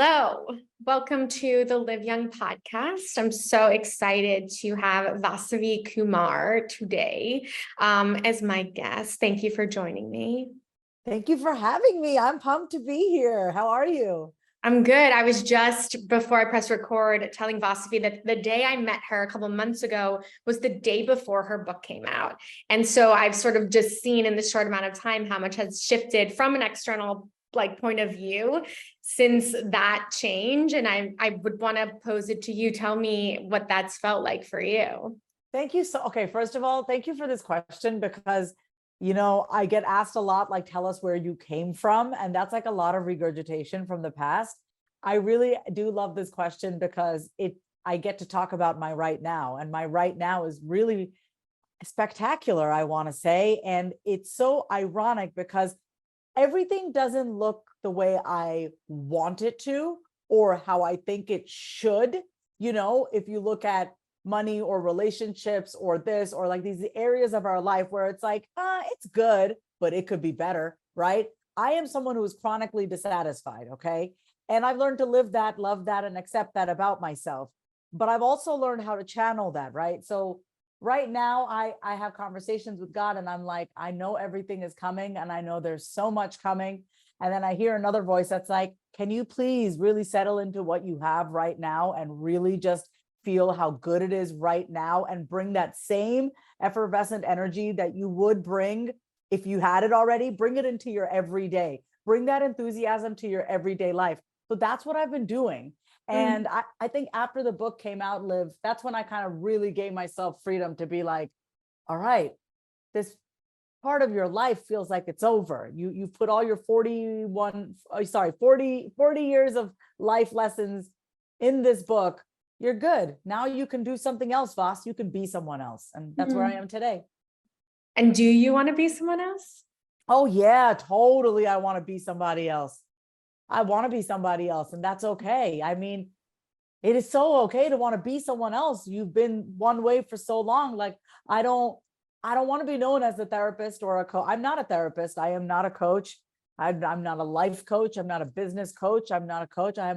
Hello, welcome to the Live Young podcast. I'm so excited to have Vasavi Kumar today as my guest. Thank you for joining me. Thank you for having me. I'm pumped to be here. How are you? I'm good. I was just, before I press record, telling Vasavi that the day I met her a couple months ago was the day before her book came out. And so I've sort of just seen in this short amount of time how much has shifted from an external point of view since that change. And I would want to pose it to you. Tell me what that's felt like for you. Thank you. Okay, first of all, thank you for this question because, I get asked a lot, like, tell us where you came from. And that's like a lot of regurgitation from the past. I really do love this question because I get to talk about my right now. And my right now is really spectacular, I want to say. And it's so ironic because everything doesn't look the way I want it to or how I think it should. If you look at money or relationships or this or like these areas of our life where it's like, it's good, but it could be better, right? I am someone who is chronically dissatisfied, okay? And I've learned to live that, love that, and accept that about myself. But I've also learned how to channel that, right? So right now I have conversations with God and I'm like, I know everything is coming and I know there's so much coming. And then I hear another voice that's like, can you please really settle into what you have right now and really just feel how good it is right now and bring that same effervescent energy that you would bring if you had it already, bring it into your everyday, bring that enthusiasm to your everyday life. So that's what I've been doing. And I think after the book came out, Liv, that's when I kind of really gave myself freedom to be like, all right, this part of your life feels like it's over. You've put all your 40 years of life lessons in this book. You're good. Now you can do something else, Vas. You can be someone else. And that's where I am today. And do you want to be someone else? Oh yeah, totally. I want to be somebody else. I want to be somebody else, and that's okay. I mean, it is so okay to want to be someone else. You've been one way for so long. Like, I don't want to be known as a therapist or a coach. I'm not a therapist. I am not a coach. I'm not a life coach. I'm not a business coach. I'm not a coach. I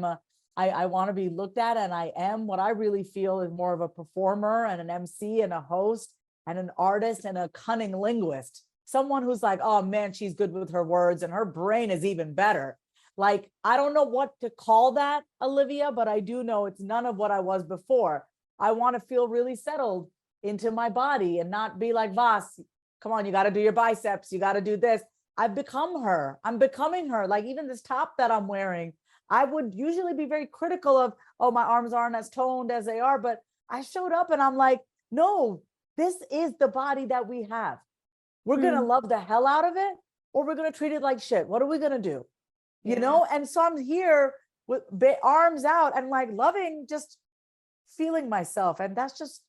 want to be looked at, and I am what I really feel is more of a performer and an MC and a host and an artist and a cunning linguist. Someone who's like, oh man, she's good with her words and her brain is even better. Like, I don't know what to call that, Olivia, but I do know it's none of what I was before. I want to feel really settled into my body and not be like, Vas, come on, you got to do your biceps. You got to do this. I've become her. I'm becoming her. Like, even this top that I'm wearing, I would usually be very critical of, oh, my arms aren't as toned as they are. But I showed up and I'm like, no, this is the body that we have. We're going to love the hell out of it, or we're going to treat it like shit. What are we going to do? And so I'm here with arms out and like loving, just feeling myself. And that's just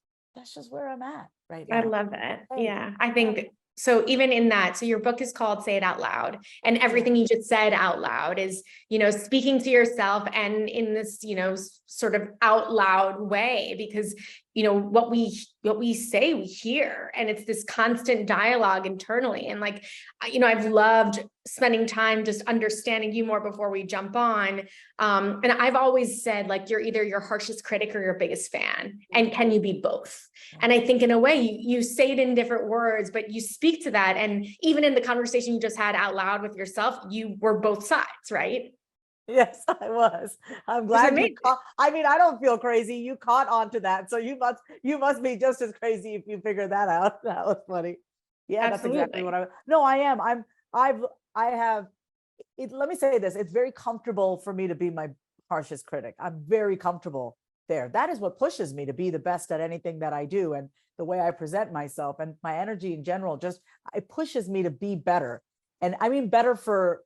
where I'm at right now. I love that. Yeah. I think so. Even in that, so your book is called Say It Out Loud, and everything you just said out loud is, speaking to yourself and in this, sort of out loud way, because, what we say, we hear, and it's this constant dialogue internally. And like, I've loved spending time just understanding you more before we jump on. And I've always said, like, you're either your harshest critic or your biggest fan. And can you be both? And I think in a way you say it in different words, but you speak to that. And even in the conversation you just had out loud with yourself, you were both sides, right? Yes, I was. I'm glad you caught. I mean, I don't feel crazy. You caught on to that. So you must be just as crazy if you figure that out. That was funny. Yeah, absolutely. That's exactly what I am. I have it. Let me say this. It's very comfortable for me to be my harshest critic. I'm very comfortable there. That is what pushes me to be the best at anything that I do. And the way I present myself and my energy in general, it pushes me to be better. And I mean, better for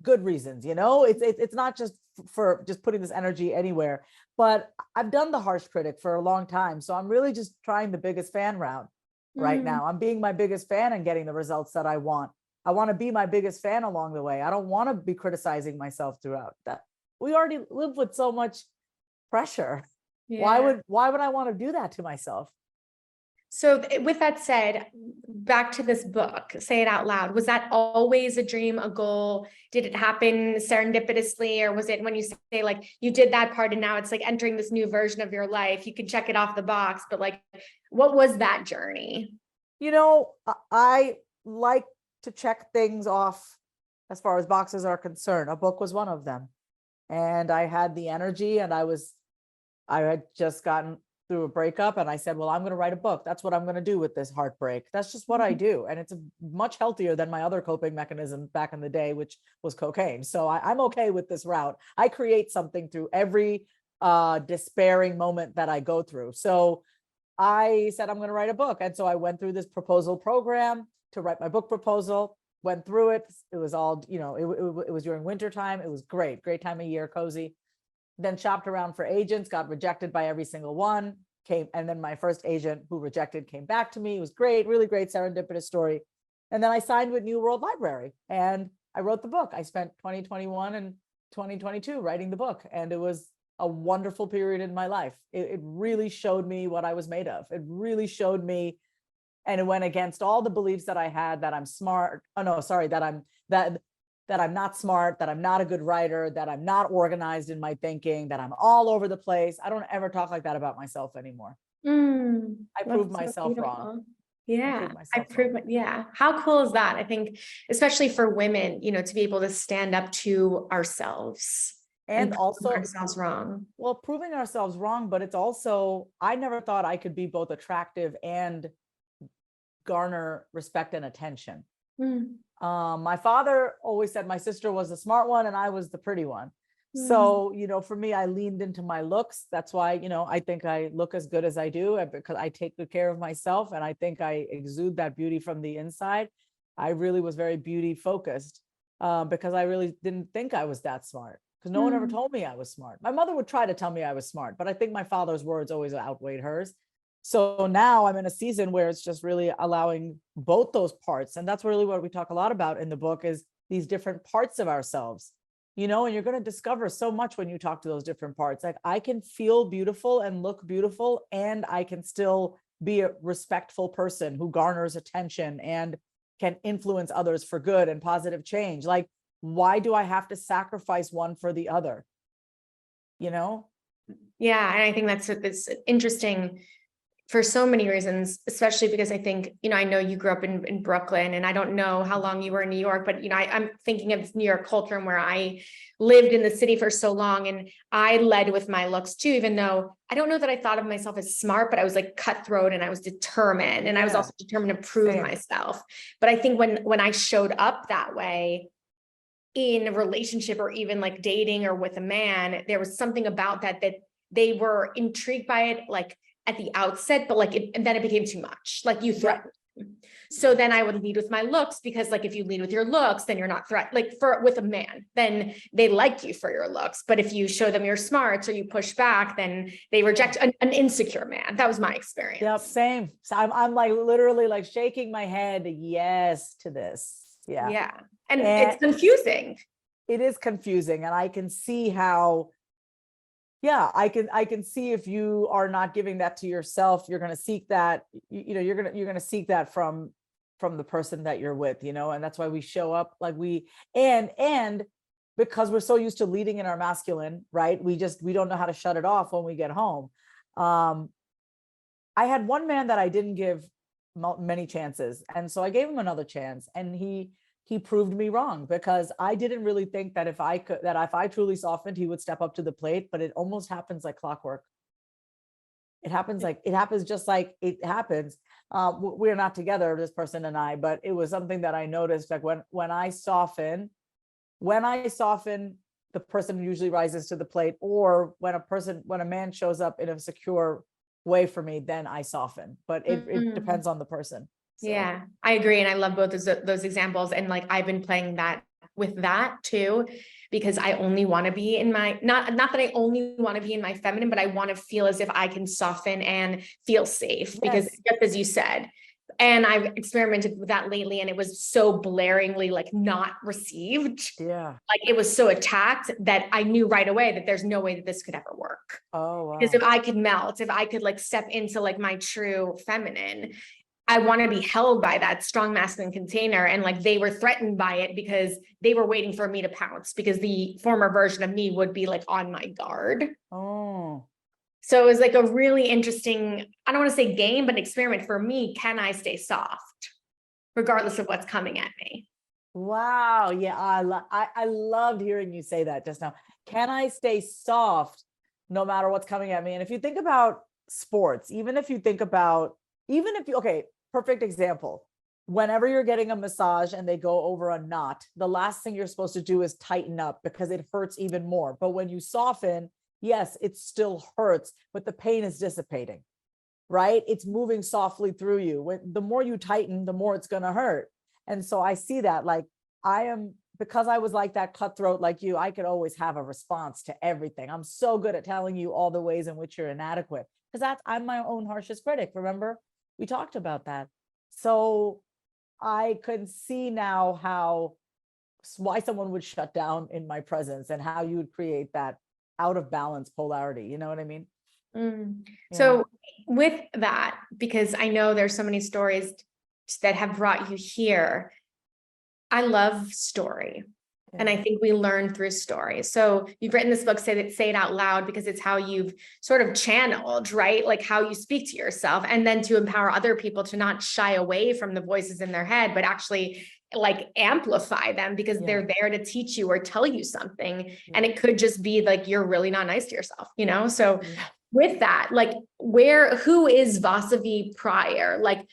good reasons, it's not just for just putting this energy anywhere, but I've done the harsh critic for a long time. So I'm really just trying the biggest fan route right now. I'm being my biggest fan and getting the results that I want. I want to be my biggest fan along the way. I don't want to be criticizing myself throughout that. We already live with so much pressure. Yeah. Why would I want to do that to myself? So with that said, back to this book, Say It Out Loud, was that always a dream, a goal? Did it happen serendipitously, or was it when you say like you did that part and now it's like entering this new version of your life, you can check it off the box, but like, what was that journey? You know, I like to check things off as far as boxes are concerned. A book was one of them. And I had the energy, and I had just gotten through a breakup, and I said, well, I'm going to write a book. That's what I'm going to do with this heartbreak. That's just what I do. And it's much healthier than my other coping mechanism back in the day, which was cocaine. So I'm okay with this route. I create something through every despairing moment that I go through. So I said, I'm going to write a book. And so I went through this proposal program to write my book proposal, went through it. It was all, you know, it was during winter time. It was great time of year, cozy. Then shopped around for agents, got rejected by every single one, and then my first agent who rejected came back to me. It was great, really great serendipitous story. And then I signed with New World Library and I wrote the book. I spent 2021 and 2022 writing the book, and it was a wonderful period in my life. It really showed me what I was made of. It really showed me, and it went against all the beliefs that I had, that I'm smart. Oh no, sorry, that I'm not smart, that I'm not a good writer, that I'm not organized in my thinking, that I'm all over the place. I don't ever talk like that about myself anymore. I proved myself wrong. Yeah, yeah. How cool is that? I think, especially for women, you know, to be able to stand up to ourselves and also ourselves wrong. Well, proving ourselves wrong, but it's also, I never thought I could be both attractive and garner respect and attention. My father always said my sister was the smart one and I was the pretty one. So, you know, for me, I leaned into my looks. That's why, you know, I think I look as good as I do because I take good care of myself, and I think I exude that beauty from the inside. I really was very beauty focused because I really didn't think I was that smart, because no one ever told me I was smart. My mother would try to tell me I was smart, but I think my father's words always outweighed hers. So now I'm in a season where it's just really allowing both those parts. And that's really what we talk a lot about in the book, is these different parts of ourselves, you know, and you're going to discover so much when you talk to those different parts. Like, I can feel beautiful and look beautiful, and I can still be a respectful person who garners attention and can influence others for good and positive change. Like, why do I have to sacrifice one for the other? You know? Yeah. And I think that's interesting for so many reasons, especially because I think, you know, I know you grew up in Brooklyn, and I don't know how long you were in New York, but, you know, I'm thinking of New York culture and where I lived in the city for so long, and I led with my looks too, even though I don't know that I thought of myself as smart, but I was like cutthroat and I was determined, and I was also determined to prove myself. But I think when I showed up that way in a relationship or even like dating or with a man, there was something about that they were intrigued by it, like at the outset, but like and then it became too much. Like, you threatened. So then I would lead with my looks, because like if you lead with your looks, then you're not threatened. Like with a man, then they like you for your looks. But if you show them your smarts or you push back, then they reject an insecure man. That was my experience. Yep, same. So I'm like literally like shaking my head yes to this. Yeah. Yeah. And it's confusing. It is confusing. And I can see how, yeah, I can see if you are not giving that to yourself, you're going to seek that, you know, you're going to seek that from the person that you're with, you know. And that's why we show up like and because we're so used to leading in our masculine, right? We don't know how to shut it off when we get home. I had one man that I didn't give many chances. And so I gave him another chance, and he proved me wrong, because I didn't really think that if I truly softened, he would step up to the plate. But it almost happens like clockwork. It happens just like it happens. We're not together, this person and I, but it was something that I noticed. Like when I soften, the person usually rises to the plate. Or when a man shows up in a secure way for me, then I soften. But it depends on the person. So. Yeah, I agree. And I love both those examples. And like, I've been playing that with that too, because I only want to be in my, not that I only want to be in my feminine, but I want to feel as if I can soften and feel safe. Because just as you said, And I've experimented with that lately, and it was so blaringly like not received. Yeah. Like it was so attacked that I knew right away that there's no way that this could ever work. Oh, Because wow. if I could melt, if I could like step into like my true feminine, I want to be held by that strong masculine container. And like they were threatened by it because they were waiting for me to pounce, because the former version of me would be like on my guard. Oh, So it was like a really interesting, I don't want to say game, but experiment for me. Can I stay soft regardless of what's coming at me? wow. Yeah. I loved hearing you say that just now. Can I stay soft no matter what's coming at me? And if you think about sports, even if you, okay, perfect example. Whenever you're getting a massage and they go over a knot, the last thing you're supposed to do is tighten up because it hurts even more. But when you soften, yes, it still hurts, but the pain is dissipating, right? It's moving softly through you. The more you tighten, the more it's going to hurt. And so I see that, like, because I was like that cutthroat like you, I could always have a response to everything. I'm so good at telling you all the ways in which you're inadequate, because I'm my own harshest critic. Remember, we talked about that. So I could see now why someone would shut down in my presence and how you would create that out of balance polarity. You know what I mean? Mm. Yeah. So with that, because I know there's so many stories that have brought you here, I love story. And I think we learn through stories. So you've written this book, Say It Out Loud, because it's how you've sort of channeled, right? Like how you speak to yourself, and then to empower other people to not shy away from the voices in their head, but actually like amplify them, because they're there to teach you or tell you something. And it could just be like, you're really not nice to yourself, you know? So with that, like who is Vasavi prior? Like,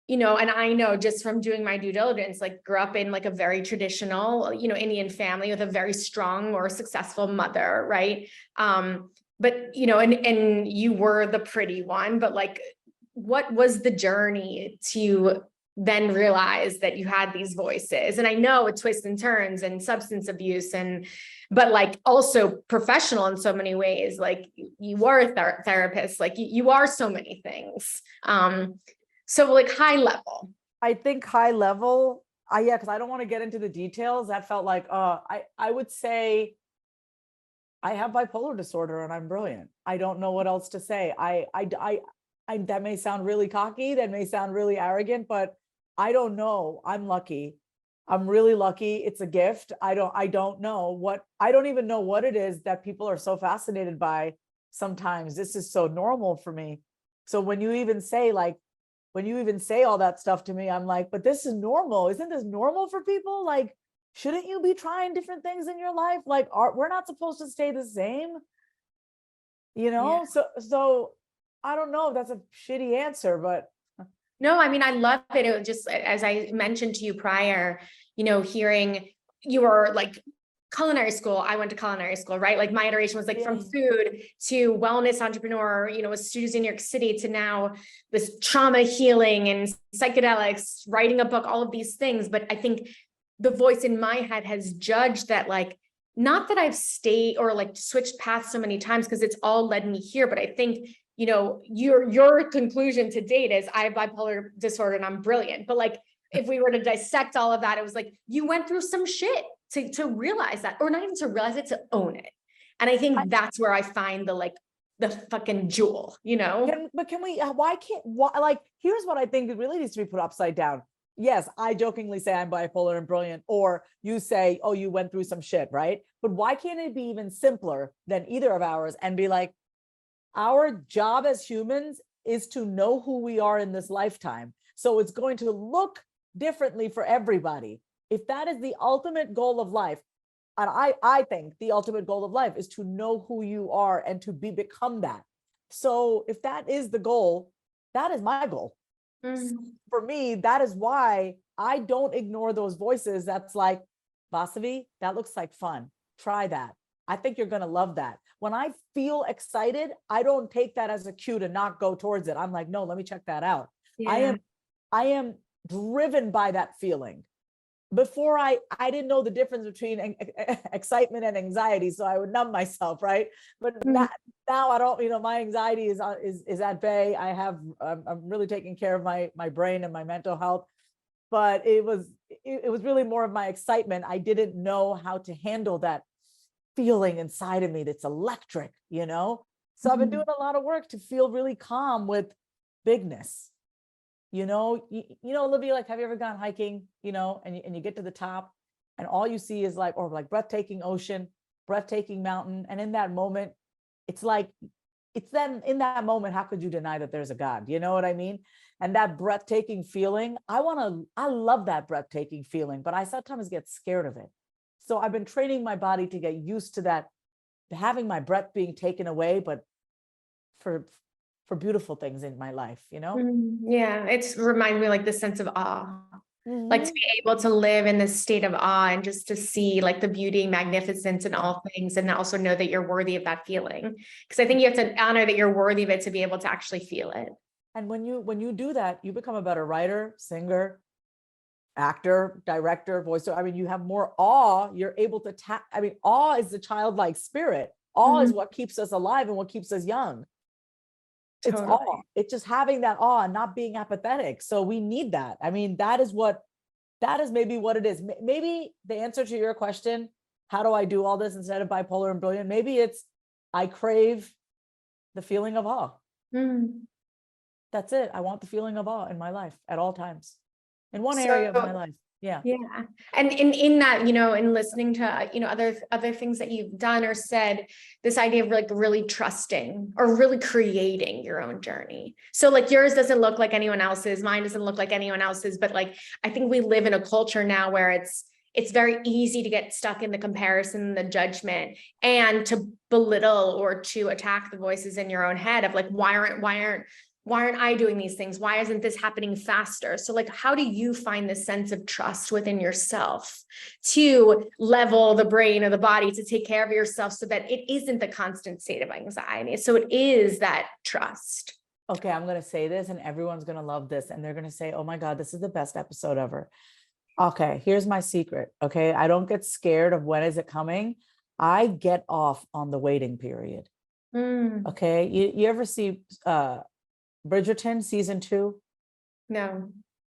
you know, and I know just from doing my due diligence, like grew up in like a very traditional, you know, Indian family with a very strong or successful mother, right? But, you know, and you were the pretty one, but like, what was the journey to then realize that you had these voices? And I know it twists and turns and substance abuse but like also professional in so many ways, like you are a therapist, like you are so many things. So like high level. I think high level, yeah, because I don't want to get into the details. That felt like, I would say I have bipolar disorder and I'm brilliant. I don't know what else to say. That may sound really cocky, that may sound really arrogant, but I don't know. I'm lucky. I'm really lucky. It's a gift. I don't even know what it is that people are so fascinated by. Sometimes this is so normal for me. So when you even say all that stuff to me, I'm like, but this is normal. Isn't this normal for people? Like, shouldn't you be trying different things in your life? Like, we're not supposed to stay the same, you know? Yeah. So I don't know if that's a shitty answer, but. No, I mean, I love it. It was just, as I mentioned to you prior, you know, hearing you were like culinary school. I went to culinary school, right? Like my iteration was like from food to wellness entrepreneur, you know, with studios in New York City, to now this trauma healing and psychedelics, writing a book, all of these things. But I think the voice in my head has judged that, like, not that I've stayed or like switched paths so many times, because it's all led me here. But I think, you know, your conclusion to date is I have bipolar disorder and I'm brilliant. But like, if we were to dissect all of that, it was like, you went through some shit to realize that, or not even to realize it, to own it. And I think that's where I find the fucking jewel, you know? Here's what I think really needs to be put upside down. Yes, I jokingly say I'm bipolar and brilliant, or you say, oh, you went through some shit, right? But why can't it be even simpler than either of ours and be like, our job as humans is to know who we are in this lifetime. So it's going to look differently for everybody. If that is the ultimate goal of life, and I think the ultimate goal of life is to know who you are and to become that. So if that is the goal, that is my goal. Mm-hmm. For me, that is why I don't ignore those voices. That's like, Vasavi, that looks like fun. Try that. I think you're going to love that. When I feel excited, I don't take that as a cue to not go towards it. I'm like, no, let me check that out. Yeah. I am driven by that feeling. before I didn't know the difference between excitement and anxiety, so I would numb myself, right? But Mm. now I don't, my anxiety is at bay. I'm really taking care of my brain and my mental health. But it was really more of my excitement. I didn't know how to handle that feeling inside of me that's electric, So I've been doing a lot of work to feel really calm with bigness. Olivia, like, have you ever gone hiking, and you get to the top and all you see is like breathtaking ocean, breathtaking mountain. And in that moment, it's like, it's then in that moment, how could you deny that there's a God? You know what I mean? And that breathtaking feeling, I love that breathtaking feeling, but I sometimes get scared of it. So I've been training my body to get used to that, having my breath being taken away, but for beautiful things in my life, Yeah, it's remind me like the sense of awe, like to Mhm. be able to live in this state of awe and just to see like the beauty and magnificence in all things, and also know that you're worthy of that feeling. Because I think you have to honor that you're worthy of it to be able to actually feel it. And when you do that, you become a better writer, singer, actor, director, voiceover. I mean, you have more awe. You're able to awe is the childlike spirit. Awe is what keeps us alive and what keeps us young. It's Totally. awe. It's just having that awe and not being apathetic. So we need that. I mean, that is maybe what it is. Maybe the answer to your question, how do I do all this instead of bipolar and brilliant? Maybe it's, I crave the feeling of awe. That's it. I want the feeling of awe in my life at all times, in one area of my life. Yeah. Yeah. And in that, in listening to, other things that you've done or said, this idea of like really trusting or really creating your own journey. So like yours doesn't look like anyone else's, mine doesn't look like anyone else's, but like, I think we live in a culture now where it's very easy to get stuck in the comparison, the judgment, and to belittle or to attack the voices in your own head of like, why aren't I doing these things? Why isn't this happening faster? So like, how do you find this sense of trust within yourself to level the brain or the body to take care of yourself so that it isn't the constant state of anxiety? So it is that trust. Okay, I'm going to say this and everyone's going to love this. And they're going to say, oh my God, this is the best episode ever. Okay, here's my secret. Okay, I don't get scared of when is it coming. I get off on the waiting period. Okay, you ever see Bridgerton season 2? No.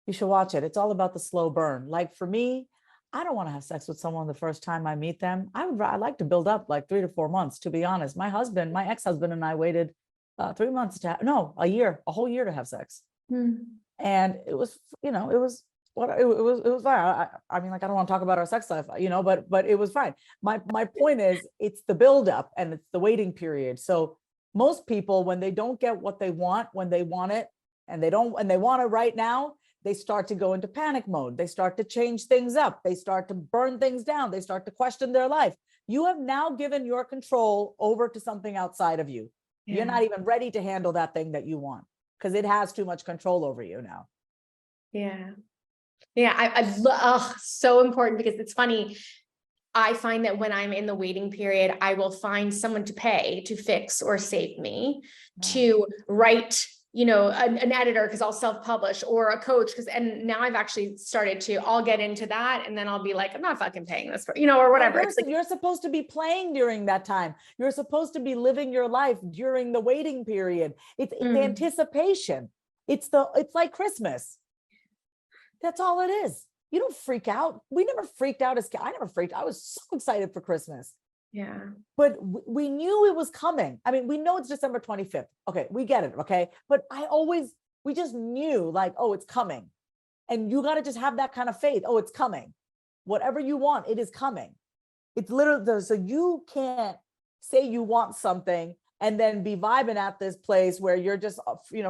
You should watch it. It's all about the slow burn. Like for me, I don't want to have sex with someone the first time I meet them. I like to build up like 3 to 4 months, to be honest. My ex-husband and I waited 3 months a whole year to have sex. And it was, it was fine. I mean, like, I don't want to talk about our sex life, but it was fine. My point is, it's the buildup and it's the waiting period. So most people, when they don't get what they want, when they want it, and they want it right now, they start to go into panic mode. They start to change things up. They start to burn things down. They start to question their life. You have now given your control over to something outside of you. Yeah. You're not even ready to handle that thing that you want because it has too much control over you now. Yeah. Yeah. So important, because it's funny. I find that when I'm in the waiting period, I will find someone to pay to fix or save me, to write, an editor, because I'll self-publish, or a coach, and now I've actually started to, I'll get into that. And then I'll be like, I'm not fucking paying this for, or whatever. You're supposed to be playing during that time. You're supposed to be living your life during the waiting period. It's anticipation. It's like Christmas. That's all it is. You don't freak out. We never freaked out as kids. I never freaked. I was so excited for Christmas. Yeah. But we knew it was coming. I mean, we know it's December 25th. Okay, we get it. Okay. But we just knew like, oh, it's coming. And you got to just have that kind of faith. Oh, it's coming. Whatever you want, it is coming. It's literally, so you can't say you want something and then be vibing at this place where you're just,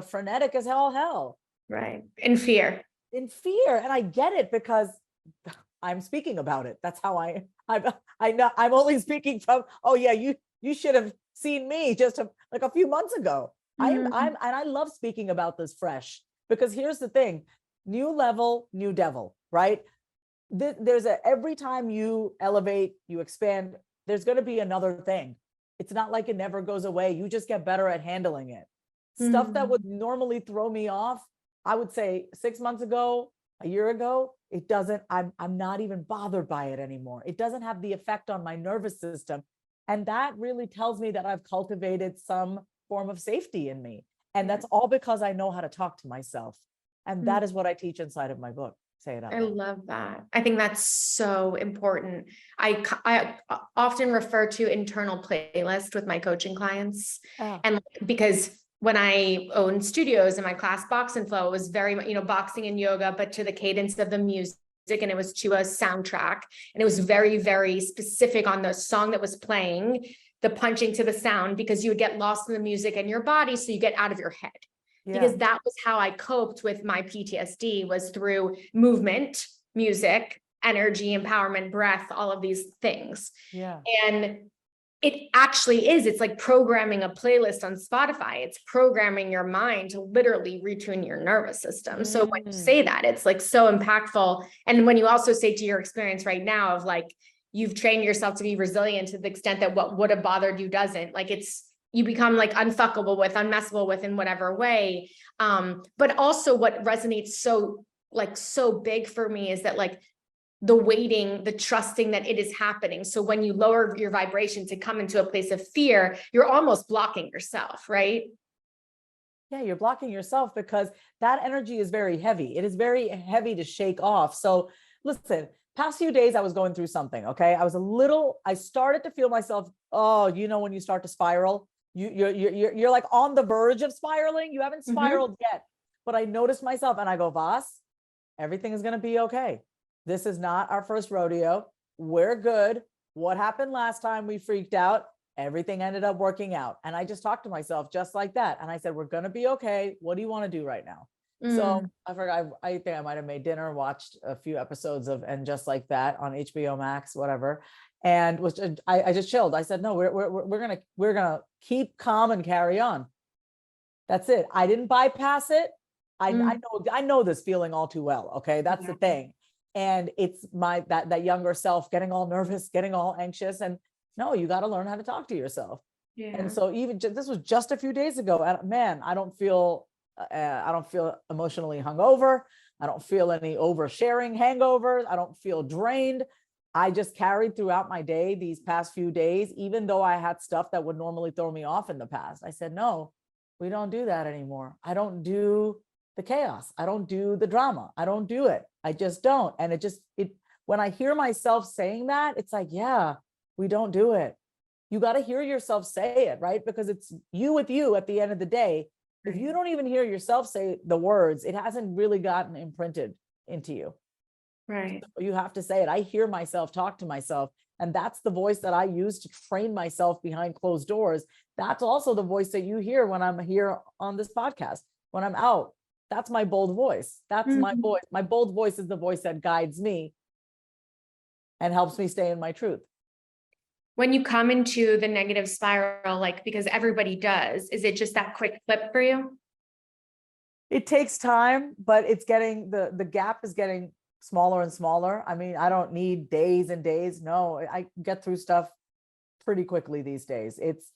frenetic as hell. Right. In fear. And I get it because I'm speaking about it. That's how I know. I'm only speaking from, oh yeah, you should have seen me just like a few months ago. I love speaking about this fresh, because here's the thing: new level, new devil, right? Every time you elevate, you expand, there's going to be another thing. It's not like it never goes away. You just get better at handling it. Stuff that would normally throw me off, I would say 6 months ago, A year ago, it doesn't, I'm not even bothered by it anymore. It doesn't have the effect on my nervous system. And that really tells me that I've cultivated some form of safety in me. And that's all because I know how to talk to myself. And that is what I teach inside of my book. Say it out I loud. love that. I think that's so important. I often refer to internal playlist with my coaching clients. Oh, And because when I owned studios in my class Box and Flow, it was very, boxing and yoga, but to the cadence of the music, and it was to a soundtrack. And it was very, very specific on the song that was playing, the punching to the sound, because you would get lost in the music and your body. So you get out of your head. Because that was how I coped with my PTSD, was through movement, music, energy, empowerment, breath, all of these things. yeah. And it actually is, it's like programming a playlist on Spotify. It's programming your mind to literally retune your nervous system. So when you say that, it's like so impactful. And when you also say to your experience right now of like, you've trained yourself to be resilient to the extent that what would have bothered you doesn't, like you become like unfuckable with, unmessable with in whatever way. But also what resonates so big for me is that like the waiting, the trusting that it is happening. So when you lower your vibration to come into a place of fear, you're almost blocking yourself, right? Yeah, you're blocking yourself because that energy is very heavy. It is very heavy to shake off. So listen, past few days I was going through something. Okay. I started to feel myself. Oh, when you start to spiral, you're like on the verge of spiraling. You haven't spiraled yet, but I noticed myself and I go, Vas, everything is going to be okay. This is not our first rodeo. We're good. What happened last time we freaked out? Everything ended up working out. And I just talked to myself just like that. And I said, we're going to be okay. What do you want to do right now? So I forgot, I think I might've made dinner, watched a few episodes of And Just Like That on HBO Max, whatever. And I just chilled. I said, no, we're going to keep calm and carry on. That's it. I didn't bypass it. I know this feeling all too well. Okay. That's the thing. And it's that younger self getting all nervous, getting all anxious. And no, you got to learn how to talk to yourself. Yeah. And so this was just a few days ago, and man, I don't feel emotionally hungover. I don't feel any oversharing hangovers. I don't feel drained. I just carried throughout my day these past few days, even though I had stuff that would normally throw me off in the past. I said, no, we don't do that anymore. I don't do the chaos. I don't do the drama. I don't do it. I just don't. And when I hear myself saying that, it's like, yeah, we don't do it. You got to hear yourself say it, right? Because it's you with you at the end of the day. If you don't even hear yourself say the words, it hasn't really gotten imprinted into you. Right. So you have to say it. I hear myself talk to myself. And that's the voice that I use to train myself behind closed doors. That's also the voice that you hear when I'm here on this podcast, when I'm out. That's my bold voice. That's my voice. My bold voice is the voice that guides me and helps me stay in my truth. When you come into the negative spiral, like, because everybody does, is it just that quick flip for you? It takes time, but it's getting, the gap is getting smaller and smaller. I mean, I don't need days and days. No, I get through stuff pretty quickly these days. It's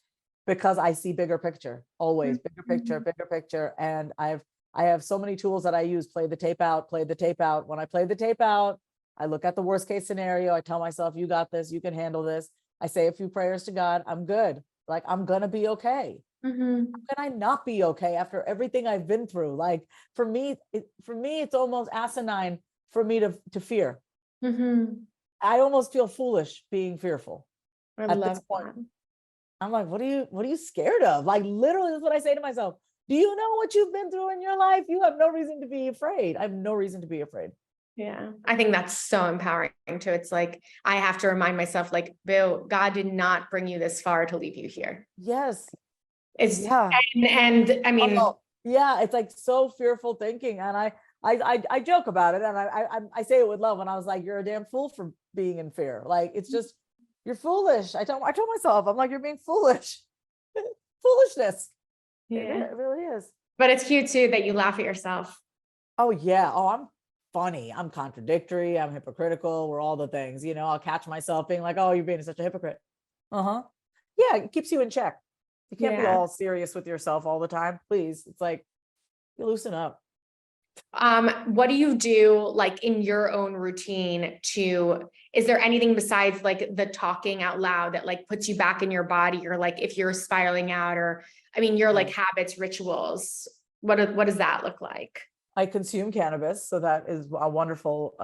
because I see bigger picture, always bigger picture. And I have so many tools that I use. Play the tape out. When I play the tape out, I look at the worst case scenario. I tell myself, you got this, you can handle this. I say a few prayers to God. I'm good. Like, I'm going to be okay. How can I not be okay after everything I've been through? Like, for me, it's almost asinine for me to fear. I almost feel foolish being fearful. At this point, I'm like, what are you scared of? Like, literally, that's what I say to myself. Do you know what you've been through in your life? You have no reason to be afraid. I have no reason to be afraid. Yeah, I think that's so empowering too. It's like, I have to remind myself, like, Bill, God did not bring you this far to leave you here. Yes. It's, and I mean, yeah, it's like so fearful thinking. And I joke about it, and I say it with love. And I was like, you're a damn fool for being in fear. Like, it's just, you're foolish. I told myself, I'm like, you're being foolish. Foolishness. Yeah. It really is. But it's cute too that you laugh at yourself. Oh yeah. Oh, I'm funny. I'm contradictory. I'm hypocritical. We're all the things, I'll catch myself being like, oh, you're being such a hypocrite. Yeah. It keeps you in check. You can't be all serious with yourself all the time. Please. It's like, you loosen up. What do you do like in your own routine is there anything besides like the talking out loud that like puts you back in your body, or like if you're spiraling out, or I mean your like habits, rituals, what does that look like? I consume cannabis, so that is a wonderful,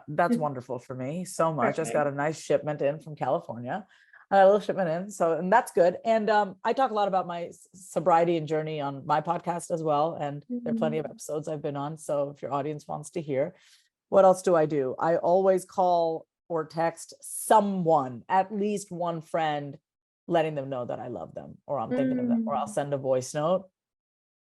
that's wonderful for me so much. Just got a nice shipment in from California, a little shipment in, so, and that's good. And I talk a lot about my sobriety and journey on my podcast as well, and there are plenty of episodes I've been on, so if your audience wants to hear. What else do? I always call or text someone, at least one friend, letting them know that I love them, or I'm thinking of them, or I'll send a voice note.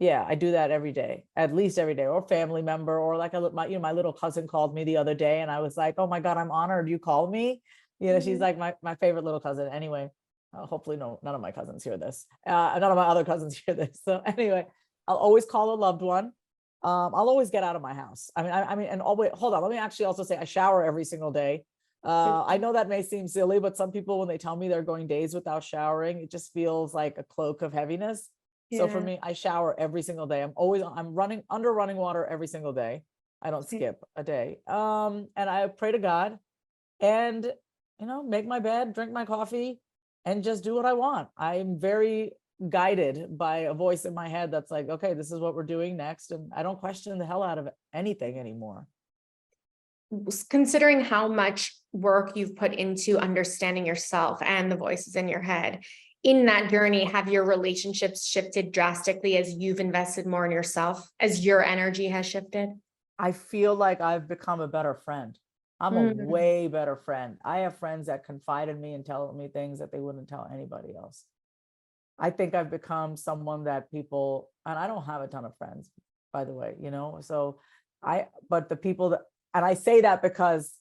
Yeah, I do that every day, at least every day, or family member, or like my little cousin called me the other day, and I was like, oh my God, I'm honored you called me. She's like my favorite little cousin. Anyway, hopefully none of my cousins hear this. None of my other cousins hear this. So anyway, I'll always call a loved one. I'll always get out of my house. I mean, and always, hold on, let me actually also say I shower every single day. I know that may seem silly, but some people, when they tell me they're going days without showering, it just feels like a cloak of heaviness. So for me, I shower every single day. I'm running under running water every single day. I don't skip a day. And I pray to God and, make my bed, drink my coffee, and just do what I want. I'm very guided by a voice in my head that's like, okay, this is what we're doing next. And I don't question the hell out of anything anymore. Considering how much work you've put into understanding yourself and the voices in your head, in that journey, have your relationships shifted drastically as you've invested more in yourself, as your energy has shifted? I feel like I've become a better friend. I'm a way better friend. I have friends that confide in me and tell me things that they wouldn't tell anybody else. I think I've become someone that people, and I don't have a ton of friends, by the way, but the people that, and I say that because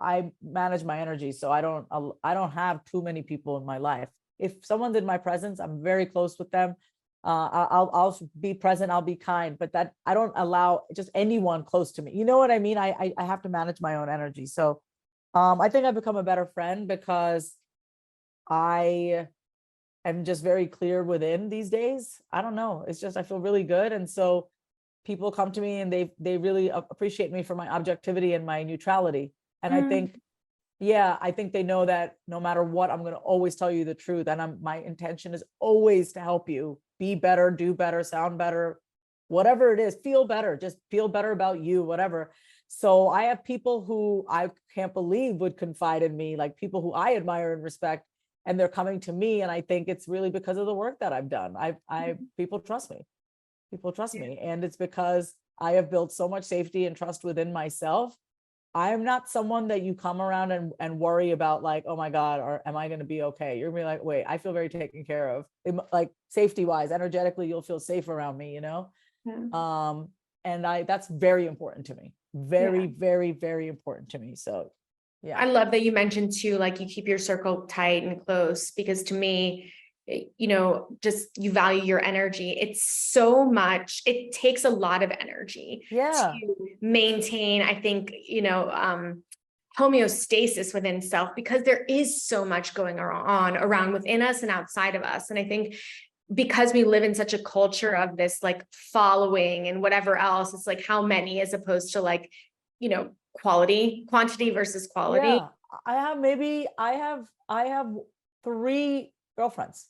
I manage my energy. So I don't have too many people in my life. If someone's in my presence, I'm very close with them. I'll be present, I'll be kind, but that I don't allow just anyone close to me. You know what I mean? I have to manage my own energy. So I think I've become a better friend because I am just very clear within these days. I don't know. It's just, I feel really good. And so people come to me and they really appreciate me for my objectivity and my neutrality. And I think, I think they know that no matter what, I'm going to always tell you the truth. And my intention is always to help you be better, do better, sound better, whatever it is, feel better, just feel better about you, whatever. So I have people who I can't believe would confide in me, like people who I admire and respect, and they're coming to me. And I think it's really because of the work that I've done. People trust me. People trust me. And it's because I have built so much safety and trust within myself. I am not someone that you come around and worry about like, oh my God, or am I going to be okay? You're gonna be like, wait, I feel very taken care of. Like safety wise, energetically, you'll feel safe around me, and that's very important to me. Very, very, very important to me. So yeah. I love that you mentioned too, like you keep your circle tight and close, because to me, just you value your energy. It's so much, it takes a lot of energy to maintain, I think, homeostasis within self, because there is so much going on around within us and outside of us. And I think because we live in such a culture of this like following and whatever else, it's like how many as opposed to like, quantity versus quality. Yeah. I have 3 girlfriends.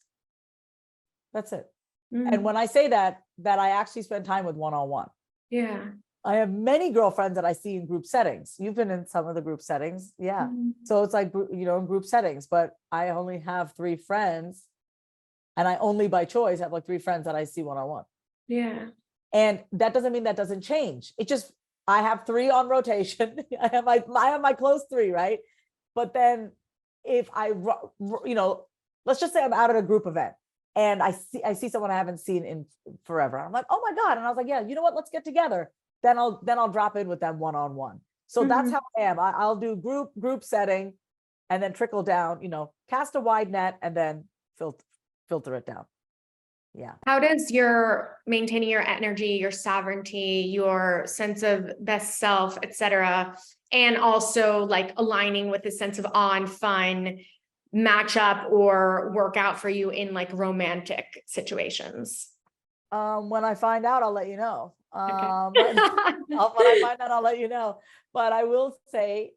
That's it. And when I say that I actually spend time with one-on-one. Yeah. I have many girlfriends that I see in group settings. You've been in some of the group settings. Yeah. So it's like, in group settings, but I only have 3 friends, and I only by choice have like 3 friends that I see one-on-one. Yeah. And that doesn't mean that doesn't change. It just, I have 3 on rotation. I have my close 3, right? But then if let's just say I'm out at a group event and I see someone I haven't seen in forever. I'm like, oh my God. And I was like, yeah, you know what? Let's get together. Then I'll drop in with them one-on-one. So that's how I am. I'll do group setting and then trickle down, cast a wide net and then filter it down. Yeah. How does your maintaining your energy, your sovereignty, your sense of best self, et cetera, and also like aligning with the sense of awe and fun match up or work out for you in like romantic situations? When I find out, I'll let you know. Okay. When I find out, I'll let you know. But I will say,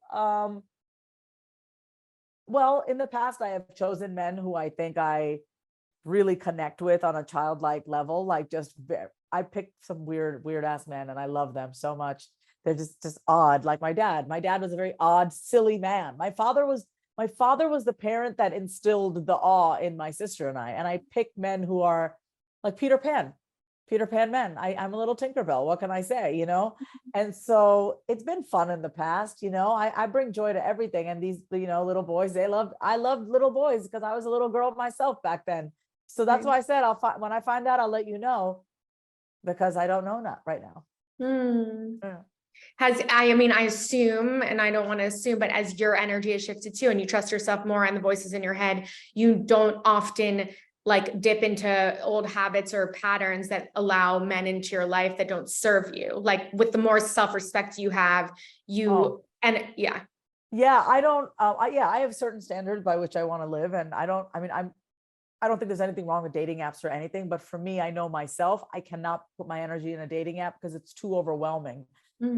well, in the past, I have chosen men who I think I really connect with on a childlike level. Like I picked some weird ass men and I love them so much. They're just odd. Like my dad. My dad was a very odd, silly man. My father was the parent that instilled the awe in my sister and I. And I picked men who are like Peter Pan men. I'm a little Tinkerbell. What can I say? And so it's been fun in the past. I bring joy to everything. And these, little boys, I loved little boys because I was a little girl myself back then. So that's why I said when I find out, I'll let you know, because I don't know not right now. Hmm. Yeah. I assume, and I don't want to assume, but as your energy has shifted too, and you trust yourself more and the voices in your head, you don't often like dip into old habits or patterns that allow men into your life that don't serve you. Like with the more self-respect you have, yeah. Yeah, I don't, I have certain standards by which I want to live. And I don't think there's anything wrong with dating apps or anything, but for me, I know myself, I cannot put my energy in a dating app because it's too overwhelming.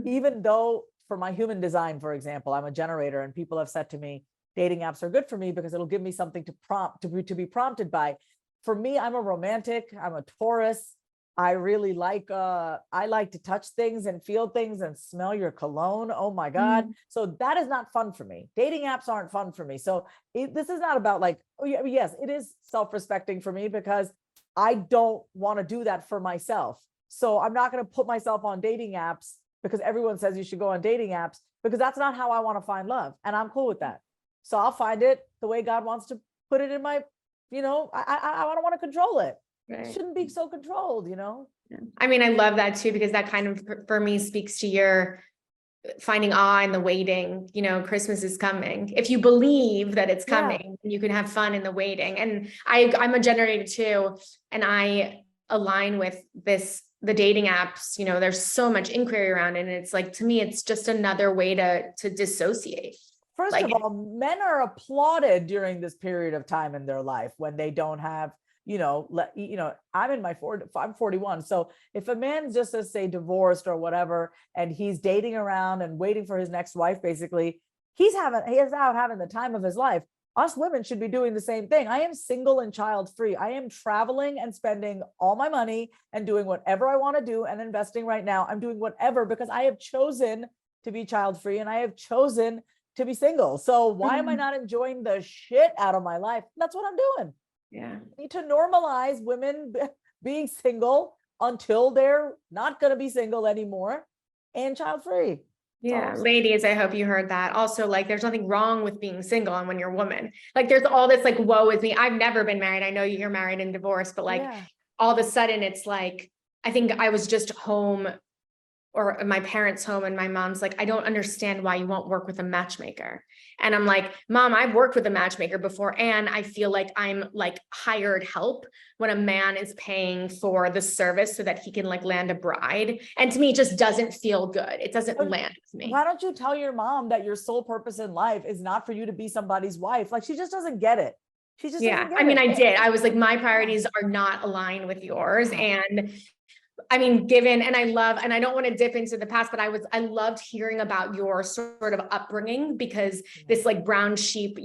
Even though for my human design, for example, I'm a generator and people have said to me, dating apps are good for me because it'll give me something to be prompted by. For me, I'm a romantic, I'm a Taurus. I really like, I like to touch things and feel things and smell your cologne. Oh my God. So that is not fun for me. Dating apps aren't fun for me. So this is not about like, oh yeah, yes, it is self-respecting for me because I don't want to do that for myself. So I'm not going to put myself on dating apps because everyone says you should go on dating apps, because that's not how I want to find love. And I'm cool with that. So I'll find it the way God wants to put it in my, I don't want to control it. Right. It shouldn't be so controlled. I love that too, because that kind of, for me, speaks to your finding awe in the waiting. Christmas is coming. If you believe that it's coming, you can have fun in the waiting. And I'm a generator too. And I align with the dating apps, there's so much inquiry around it. And it's like, to me, it's just another way to dissociate. First of all, men are applauded during this period of time in their life when they don't have, I'm in I'm 41. So if a man just says, say, divorced or whatever, and he's dating around and waiting for his next wife, basically, he is out having the time of his life. Us women should be doing the same thing. I am single and child free. I am traveling and spending all my money and doing whatever I want to do and investing right now. I'm doing whatever because I have chosen to be child free and I have chosen to be single. So why am I not enjoying the shit out of my life? That's what I'm doing. Yeah. We need to normalize women being single until they're not going to be single anymore and child free. Yeah, ladies, I hope you heard that. Also, like, there's nothing wrong with being single and when you're a woman. Like, there's all this like, woe is me. I've never been married. I know you're married and divorced, but like all of a sudden it's like, I think I was just home or my parents' home and my mom's like, I don't understand why you won't work with a matchmaker. And I'm like, Mom, I've worked with a matchmaker before. And I feel like I'm like hired help when a man is paying for the service so that he can like land a bride. And to me, it just doesn't feel good. It doesn't land with me. Why don't you tell your mom that your sole purpose in life is not for you to be somebody's wife? Like, she just doesn't get it. She just doesn't get it. I did. I was like, my priorities are not aligned with yours. And given, and I don't want to dip into the past, but I loved hearing about your sort of upbringing, because this like brown sheep,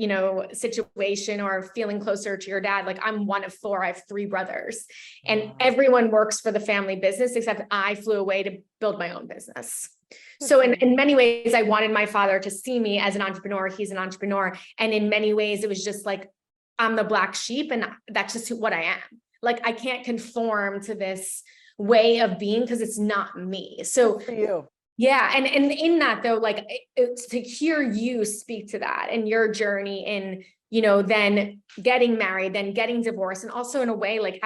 situation or feeling closer to your dad. Like, I'm one of 4, I have 3 brothers and everyone works for the family business, except I flew away to build my own business. So in many ways, I wanted my father to see me as an entrepreneur. He's an entrepreneur. And in many ways, it was just like, I'm the black sheep and that's just what I am. Like, I can't conform to this way of being because it's not me. So for you. Yeah. And in that though, like it's to hear you speak to that and your journey in, then getting married, then getting divorced, and also in a way, like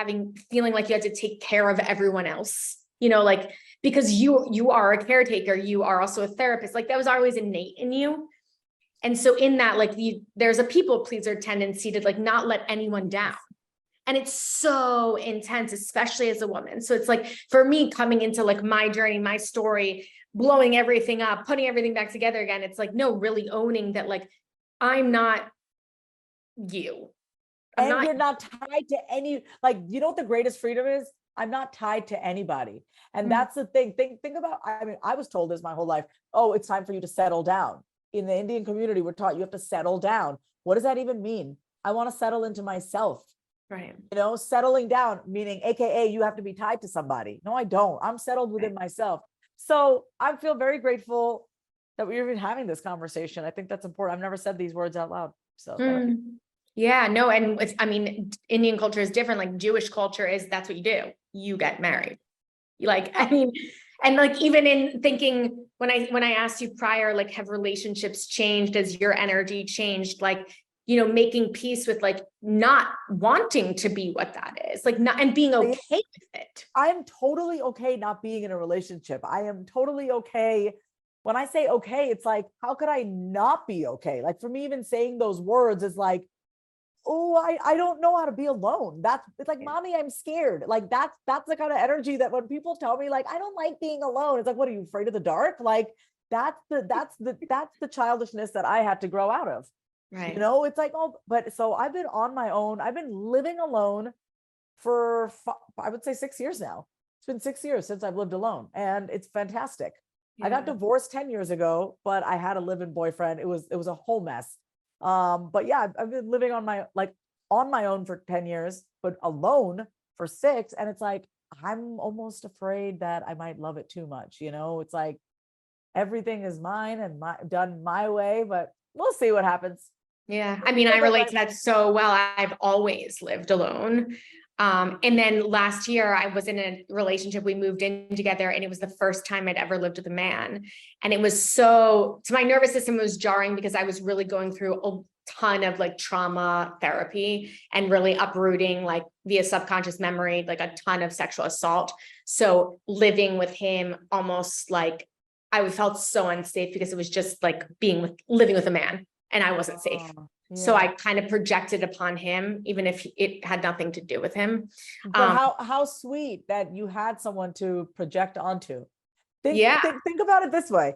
feeling like you had to take care of everyone else, like, because you are a caretaker, you are also a therapist, like that was always innate in you. And so in that, like there's a people pleaser tendency to like not let anyone down. And it's so intense, especially as a woman. So it's like, for me, coming into like my journey, my story, blowing everything up, putting everything back together again, it's like, no, really owning that, like, I'm not you. You're not tied to any, like, what the greatest freedom is? I'm not tied to anybody. And Mm. that's the thing. Think about, I mean, I was told this my whole life. Oh, it's time for you to settle down. In the Indian community, we're taught you have to settle down. What does that even mean? I want to settle into myself. Right. You know, settling down, meaning AKA you have to be tied to somebody. No, I don't. I'm settled within myself. So I feel very grateful that we're even having this conversation. I think that's important. I've never said these words out loud. So thank you. Yeah, no, and it's, I mean, Indian culture is different. Like Jewish culture is, that's what you do. You get married. Like, I mean, and like, even in thinking, when I asked you prior, like, have relationships changed as your energy changed? Like, you know, making peace with like not wanting to be what that is, like not, and being okay with it. I am totally okay not being in a relationship. I am totally okay. When I say okay, it's like, how could I not be okay? Like for me, even saying those words is like, oh, I don't know how to be alone. It's like, mommy, I'm scared. Like that's the kind of energy that when people tell me like, I don't like being alone. It's like, what are you afraid of the dark? Like that's the childishness that I had to grow out of. Right. You know, it's like, oh, but so I've been on my own. I've been living alone for, I would say 6 years now. It's been 6 years since I've lived alone and it's fantastic. I got divorced 10 years ago, but I had a live-in boyfriend. It was a whole mess. But yeah, I've been living on my own for 10 years, but alone for 6. And it's like, I'm almost afraid that I might love it too much. You know, it's like everything is mine and done my way, but we'll see what happens. Yeah. I mean, I relate to that so well. I've always lived alone. And then last year I was in a relationship, we moved in together and it was the first time I'd ever lived with a man. And it was so, to my nervous system, it was jarring because I was really going through a ton of like trauma therapy and really uprooting like via subconscious memory, like a ton of sexual assault. So living with him almost like I felt so unsafe because it was just like living with a man and I wasn't safe. So I kind of projected upon him, even if it had nothing to do with him. But how sweet that you had someone to project onto. Think about it this way.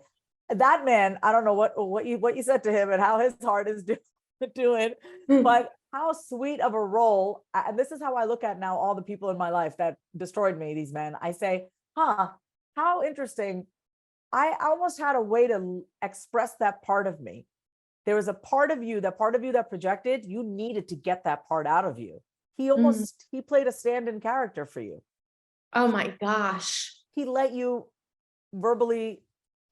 That man, I don't know what you said to him and how his heart is doing, but how sweet of a role. And this is how I look at now all the people in my life that destroyed me, these men. I say, how interesting. I almost had a way to express that part of me. There was a part of you that projected, you needed to get that part out of you. He played a stand-in character for you. Oh my gosh. He let you verbally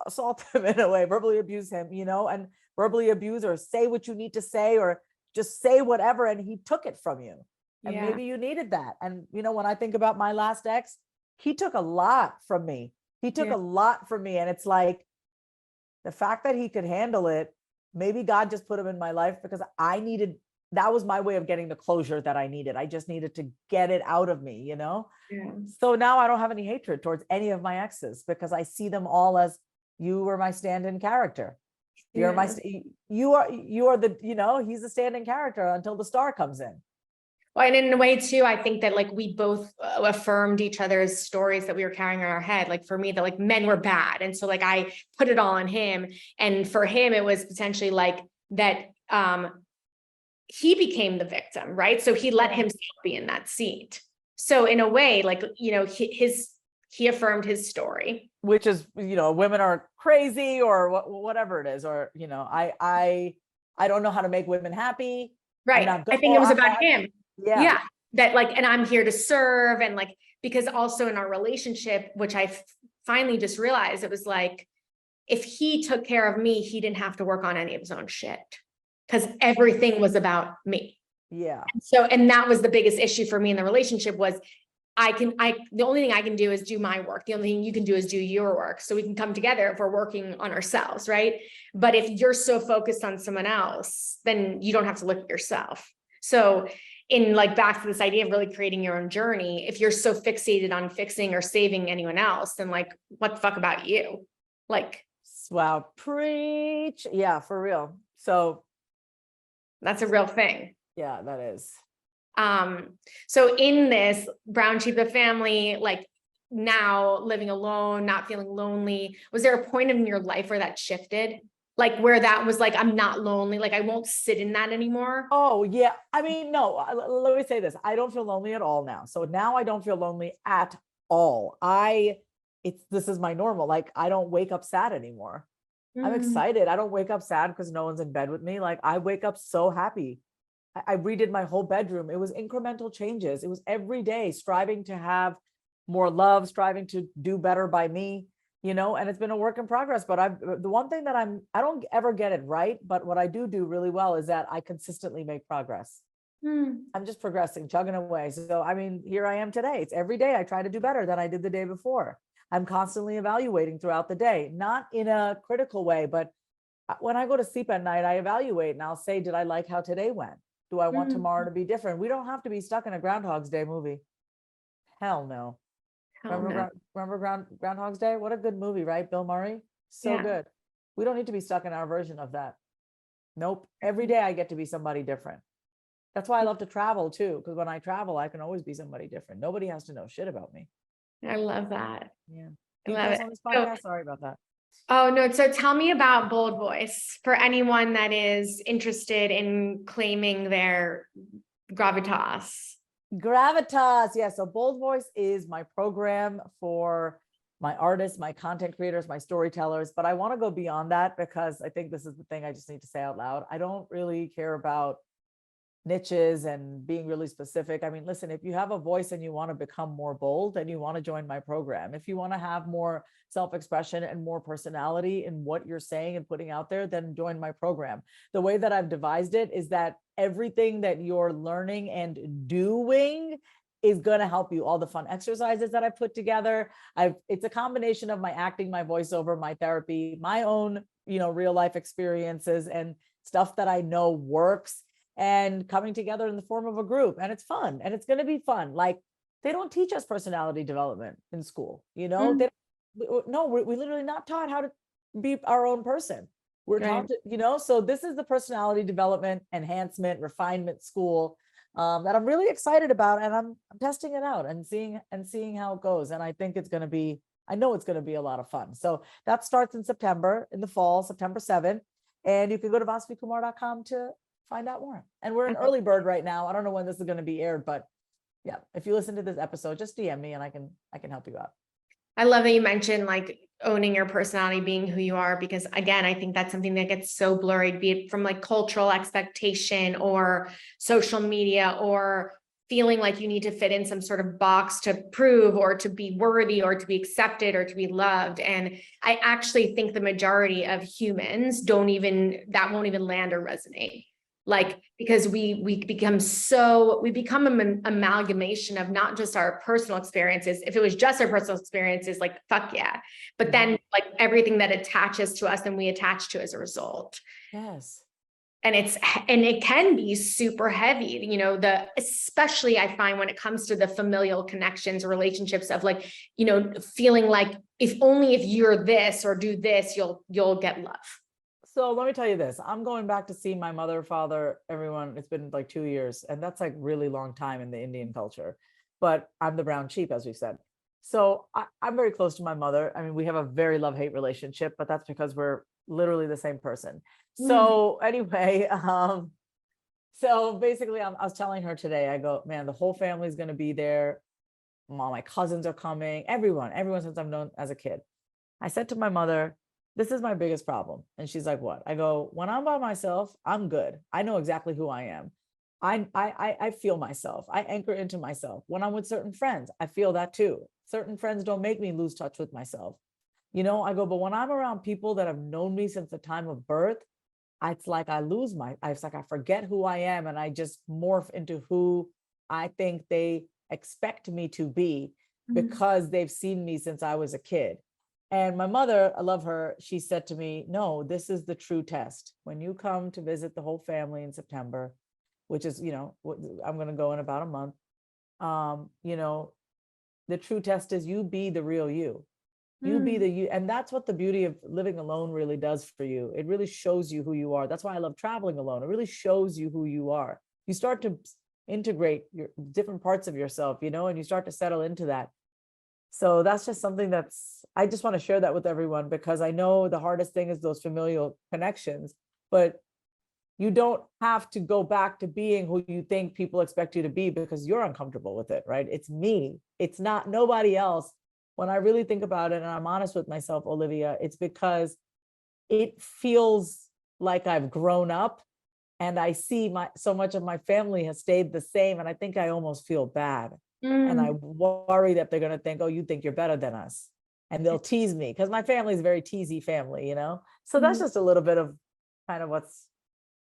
assault him in a way, verbally abuse him, you know, and verbally abuse or say what you need to say or just say whatever. And he took it from you. And maybe you needed that. And, you know, when I think about my last ex, he took a lot from me. A lot from me. And it's like the fact that he could handle it, maybe God just put him in my life because that was my way of getting the closure that I needed. I just needed to get it out of me, you know? Yeah. So now I don't have any hatred towards any of my exes because I see them all as, you were my stand-in character. You are the, you know, he's a stand-in character until the star comes in. Well, and in a way too, I think that like we both affirmed each other's stories that we were carrying in our head. Like for me, that like men were bad. And so like I put it all on him. And for him, it was potentially like that he became the victim, right? So he let himself be in that seat. So in a way, like, you know, he affirmed his story. Which is, you know, women are crazy or whatever it is. Or, you know, I don't know how to make women happy. Right. I think it was about him. Yeah. That like, and I'm here to serve. And like, because also in our relationship, which I finally just realized, it was like, if he took care of me, he didn't have to work on any of his own shit because everything was about me. Yeah. And that was the biggest issue for me in the relationship was the only thing I can do is do my work. The only thing you can do is do your work. So we can come together if we're working on ourselves. Right. But if you're so focused on someone else, then you don't have to look at yourself. So in like back to this idea of really creating your own journey, if you're so fixated on fixing or saving anyone else, then like, what the fuck about you? Like, wow, preach. Yeah, for real. So that's a real thing. Yeah, that is. So in this brown sheep of family, like now living alone, not feeling lonely, was there a point in your life where that shifted? Like where that was like, I'm not lonely, like I won't sit in that anymore. Oh yeah. I mean, no, let me say this. I don't feel lonely at all now. So now I don't feel lonely at all. This is my normal. Like I don't wake up sad anymore. I'm Mm, excited. I don't wake up sad because no one's in bed with me. Like I wake up so happy. I redid my whole bedroom. It was incremental changes. It was every day striving to have more love, striving to do better by me, and it's been a work in progress. But the one thing that I don't ever get it right, but what I do really well is that I consistently make progress. mm, I'm just progressing, chugging away. So, I mean, here I am today. It's every day I try to do better than I did the day before. I'm constantly evaluating throughout the day, not in a critical way, but when I go to sleep at night, I evaluate and I'll say, did I like how today went? Do I want mm. tomorrow to be different? We don't have to be stuck in a Groundhog's Day movie. Hell no. Hell no. Remember Groundhog's Day? What a good movie, right? Bill Murray. So Yeah. good. We don't need to be stuck in our version of that. Nope. Every day I get to be somebody different. That's why I love to travel too, because when I travel, I can always be somebody different. Nobody has to know shit about me. I love that. Yeah. I Can you love cuss it. on this So, podcast? Sorry about that. oh no, so tell me about Bold Voice for anyone that is interested in claiming their gravitas. Gravitas. Yeah. So Bold Voice is my program for my artists, my content creators, my storytellers. But I want to go beyond that because I think this is the thing I just need to say out loud. I don't really care about niches and being really specific. I mean, listen, if you have a voice and you want to become more bold, then you want to join my program. If you want to have more self-expression and more personality in what you're saying and putting out there, then join my program. The way that I've devised it is that everything that you're learning and doing is going to help you. All the fun exercises that I put together. It's a combination of my acting, my voiceover, my therapy, my own, real life experiences and stuff that I know works, and coming together in the form of a group. And it's fun, and it's going to be fun. Like they don't teach us personality development in school, Mm, no, we literally not taught how to be our own person. We're right. taught to, so this is the personality development, enhancement, refinement school that I'm really excited about. And I'm testing it out and seeing how it goes. And I think I know it's going to be a lot of fun. So that starts in September, in the fall, September 7th. And you can go to vasavikumar.com to find out more. And we're in early bird right now. I don't know when this is going to be aired, but yeah, if you listen to this episode, just DM me and I can help you out. I love that you mentioned like owning your personality, being who you are, because again, I think that's something that gets so blurred, be it from like cultural expectation or social media or feeling like you need to fit in some sort of box to prove or to be worthy or to be accepted or to be loved. And I actually think the majority of humans won't even land or resonate. Like, because we become an amalgamation of not just our personal experiences. If it was just our personal experiences, like, fuck yeah. But then like everything that attaches to us, then we attach to as a result. Yes. And it can be super heavy, especially I find when it comes to the familial connections, relationships of like, feeling like if you're this or do this, you'll get love. So let me tell you this. I'm going back to see my mother, father, everyone. It's been like 2 years, and that's like really long time in the Indian culture. But I'm the brown sheep, as we said. So I'm very close to my mother. I mean, we have a very love-hate relationship, but that's because we're literally the same person. So anyway, so basically I was telling her today, I go, man, the whole family is going to be there. All my cousins are coming, everyone since I've known as a kid. I said to my mother, this is my biggest problem. And she's like, what? I go, when I'm by myself, I'm good. I know exactly who I am. I feel myself. I anchor into myself. When I'm with certain friends, I feel that too. Certain friends don't make me lose touch with myself. I go, but when I'm around people that have known me since the time of birth, it's like it's like I forget who I am and I just morph into who I think they expect me to be because they've seen me since I was a kid. And my mother, I love her, she said to me, no, this is the true test. When you come to visit the whole family in September, which is, I'm going to go in about a month, the true test is you be the real you. You be the you. And that's what the beauty of living alone really does for you. It really shows you who you are. That's why I love traveling alone. It really shows you who you are. You start to integrate your different parts of yourself, and you start to settle into that. So that's just something I just want to share that with everyone, because I know the hardest thing is those familial connections, but you don't have to go back to being who you think people expect you to be because you're uncomfortable with it, right? It's me. It's not nobody else. When I really think about it, and I'm honest with myself, Olivia, it's because it feels like I've grown up, and I see so much of my family has stayed the same. And I think I almost feel bad. And I worry that they're going to think, oh, you think you're better than us. And they'll tease me, because my family is a very teasy family, So that's just a little bit of kind of what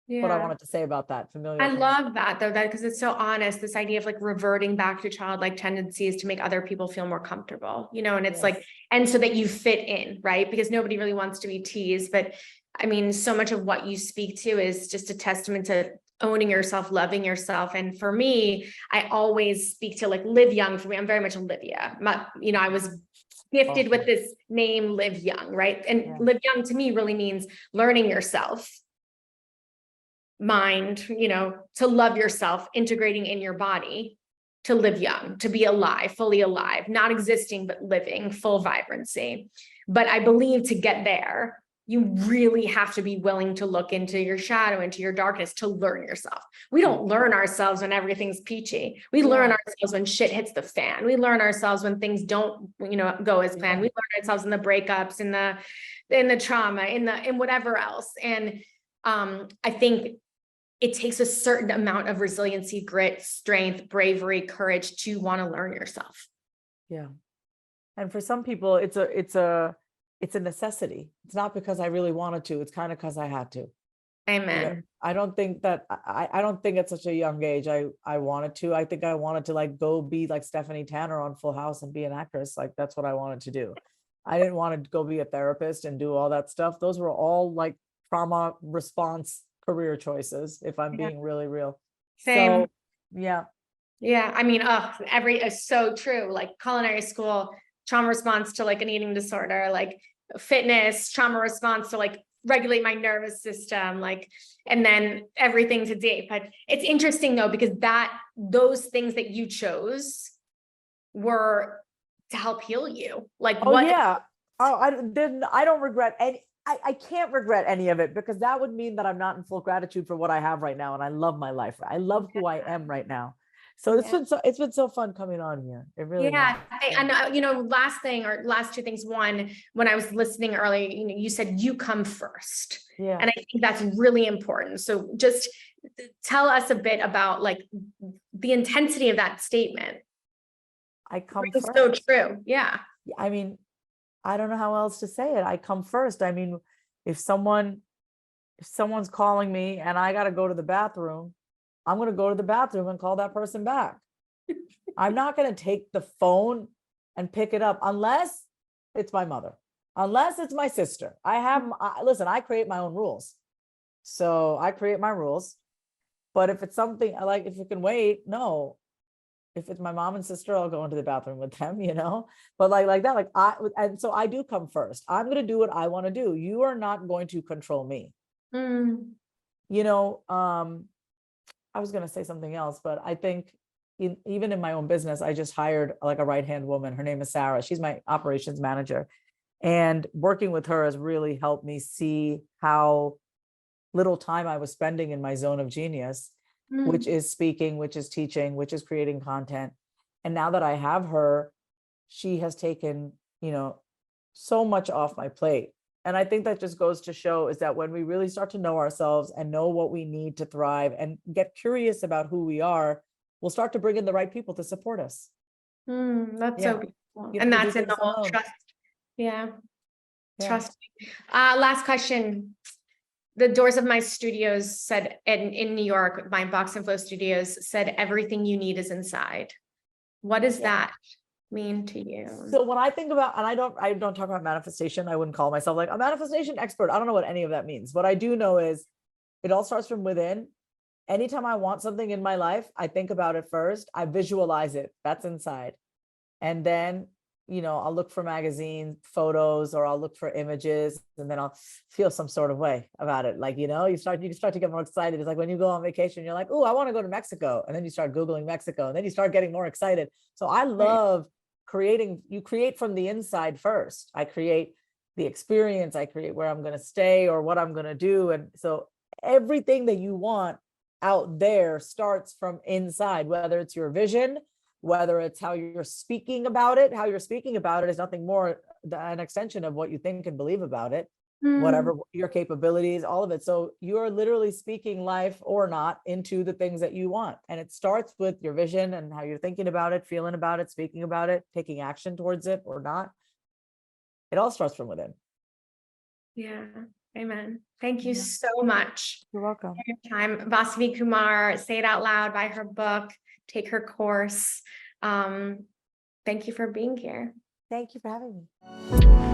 I wanted to say about that familial. I love that though, that because it's so honest, this idea of like reverting back to childlike tendencies to make other people feel more comfortable, and it's like, and so that you fit in, right? Because nobody really wants to be teased. But I mean, so much of what you speak to is just a testament to owning yourself, loving yourself. And for me, I always speak to like live young. For me, I'm very much Olivia. I was gifted with this name, live young, right? And live young to me really means learning yourself, mind, to love yourself, integrating in your body, to live young, to be alive, fully alive, not existing, but living, full vibrancy. But I believe to get there, you really have to be willing to look into your shadow, into your darkness, to learn yourself. We don't learn ourselves when everything's peachy. We learn ourselves when shit hits the fan. We learn ourselves when things don't, go as planned. We learn ourselves in the breakups, in the trauma, in whatever else. And I think it takes a certain amount of resiliency, grit, strength, bravery, courage to want to learn yourself. Yeah. And for some people, it's a necessity. It's not because I really wanted to. It's kind of because I had to. Amen. I don't think that I don't think at such a young age I wanted to. I think I wanted to like go be like Stephanie Tanner on Full House and be an actress. Like that's what I wanted to do. I didn't want to go be a therapist and do all that stuff. Those were all like trauma response career choices, if I'm being really real. Same. So yeah. I mean, it's so true. Like culinary school, trauma response to like an eating disorder, like fitness, trauma response to like regulate my nervous system, like, and then everything to date. But it's interesting though, because those things that you chose were to help heal you. Like, I don't regret any. I can't regret any of it, because that would mean that I'm not in full gratitude for what I have right now. And I love my life. I love who I am right now. So it's been so fun coming on here. It really has. And last thing, or last two things. One, when I was listening earlier, you said you come first. Yeah. And I think that's really important. So just tell us a bit about like the intensity of that statement. I come first. first. So true. Yeah. I mean, I don't know how else to say it. I come first. I mean, if someone's calling me and I got to go to the bathroom, I'm going to go to the bathroom and call that person back. I'm not going to take the phone and pick it up unless it's my mother, unless it's my sister. Listen, I create my own rules. So I create my rules. But if it's something I like, if it can wait, no. If it's my mom and sister, I'll go into the bathroom with them, but like that, and so I do come first. I'm going to do what I want to do. You are not going to control me. I was going to say something else, but I think even in my own business, I just hired like a right-hand woman. Her name is Sarah. She's my operations manager, and working with her has really helped me see how little time I was spending in my zone of genius, which is speaking, which is teaching, which is creating content. And now that I have her, she has taken, so much off my plate. And I think that just goes to show is that when we really start to know ourselves and know what we need to thrive and get curious about who we are, we'll start to bring in the right people to support us. That's so beautiful. And that's in the whole trust. Trust. Last question. The doors of my studios said, in New York, my Box and Flow studios said, everything you need is inside. What does that mean to you? So when I think about, and I don't talk about manifestation, I wouldn't call myself like a manifestation expert. I don't know what any of that means. What I do know is it all starts from within. Anytime I want something in my life, I think about it first. I visualize it. That's inside. And then I'll look for magazine photos, or I'll look for images, and then I'll feel some sort of way about it. Like, you start to get more excited. It's like when you go on vacation, you're like, oh, I want to go to Mexico. And then you start Googling Mexico, and then you start getting more excited. So I love you create from the inside first. I create the experience, I create where I'm going to stay or what I'm going to do. And so everything that you want out there starts from inside, whether it's your vision, whether it's how you're speaking about it. How you're speaking about it is nothing more than an extension of what you think and believe about it, whatever your capabilities, all of it. So you're literally speaking life or not into the things that you want. And it starts with your vision and how you're thinking about it, feeling about it, speaking about it, taking action towards it or not. It all starts from within. Yeah. Amen. Thank you Yeah. so much You're welcome. for your time. Vasavi Kumar, Say It Out Loud, buy her book, take her course. Thank you for being here. Thank you for having me.